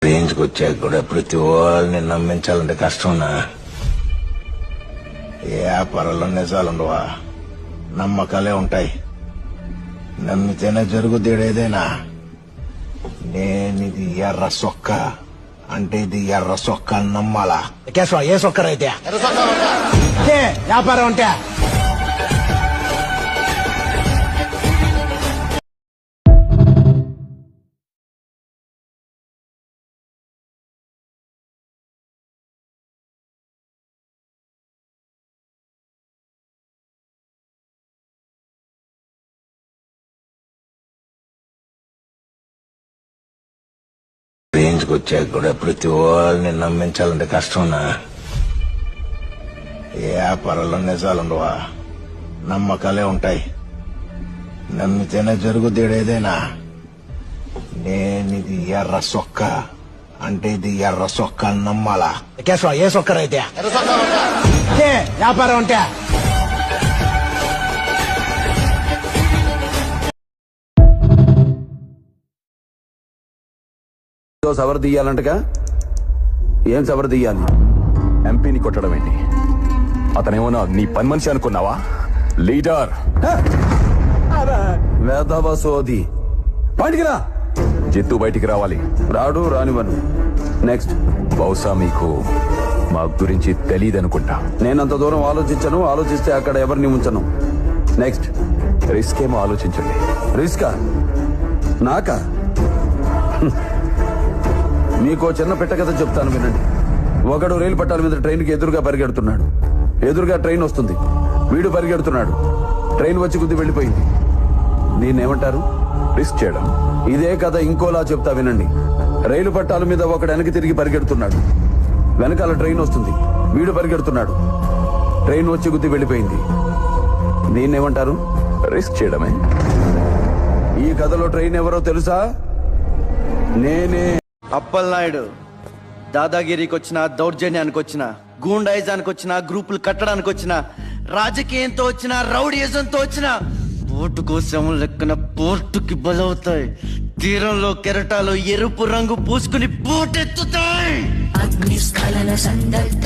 రేంజ్కి వచ్చాక కూడా ప్రతి వాళ్ళని నమ్మించాలంటే కష్టంనా. ఏ వ్యాపారాల్లో నిజాలుండవా, నమ్మకాలే ఉంటాయి. నమ్మితేనే జరుగుద్ది ఏదైనా. నేనిది ఎర్ర సొక్క అంటే ఇది ఎర్ర సొక్క అని నమ్మాలా? కేశవ ఏ సొక్కరైతే వ్యాపారం అంటే రేంజ్కి వచ్చాక కూడా ప్రతి వాళ్ళని నమ్మించాలంటే కష్టంనా. ఏ వ్యాపారాల్లో నిజాలుండవా, నమ్మకాలే ఉంటాయి. నమ్మితేనే జరుగుద్ది ఏదైనా. నేనిది ఎర్ర సొక్క అంటే ఇది ఎర్ర సొక్క అని నమ్మాలా? కేశవ ఏ సొక్కరైతే వ్యాపారం అంటే సవర్ తీయాలంటగా. ఏం సవర్ తీయాలి? ఎంపీని కొట్టడం ఏంటి? అతనేమో నీ పని మనిషి అనుకున్నావా? లీడర్ వేదవ సోది. బయటికి రా. జిత్తు బయటికి రావాలి. రాడు, రానివ్వను. నెక్స్ట్. బహుశా మీకు మా గురించి తెలియదనుకుంటా. నేనంత దూరం ఆలోచించను. ఆలోచిస్తే అక్కడ ఎవరిని ఉంచను. నెక్స్ట్. రిస్క్ ఏమో ఆలోచించండి. రిస్కా? నాకా? మీకో చిన్న పెట్ట కథ చెప్తాను వినండి. ఒకడు రైలు పట్టాల మీద ట్రైన్కి ఎదురుగా పరిగెడుతున్నాడు. ఎదురుగా ట్రైన్ వస్తుంది. వీడు పరిగెడుతున్నాడు. ట్రైన్ వచ్చి గుద్ది వెళ్ళిపోయింది. దీన్నేమంటారు? రిస్క్ చేయడం. ఇదే కథ ఇంకోలా చెప్తా వినండి. రైలు పట్టాల మీద ఒకడు వెనక్కి తిరిగి పరిగెడుతున్నాడు. వెనకాల ట్రైన్ వస్తుంది. వీడు పరిగెడుతున్నాడు. ట్రైన్ వచ్చి గుద్ది వెళ్ళిపోయింది. దీన్నేమంటారు? రిస్క్ చేయడమే. ఈ కథలో ట్రైన్ ఎవరో తెలుసా? నేనే. అప్పలనాయుడు దాదాగిరికి వచ్చిన, దౌర్జన్యానికి వచ్చిన, గూండాయిజానికి వచ్చిన, గ్రూపులు కట్టడానికి వచ్చిన, రాజకీయంతో వచ్చిన, రౌడీయిజంతో వచ్చిన, ఓటు కోసం లెక్కన పోర్టుకి బలవుతాయి. తీరంలో కెరటాలు ఎరుపు రంగు పూసుకుని పోటెత్తుతాయి. అగ్నిస్ఖలన సందర్భ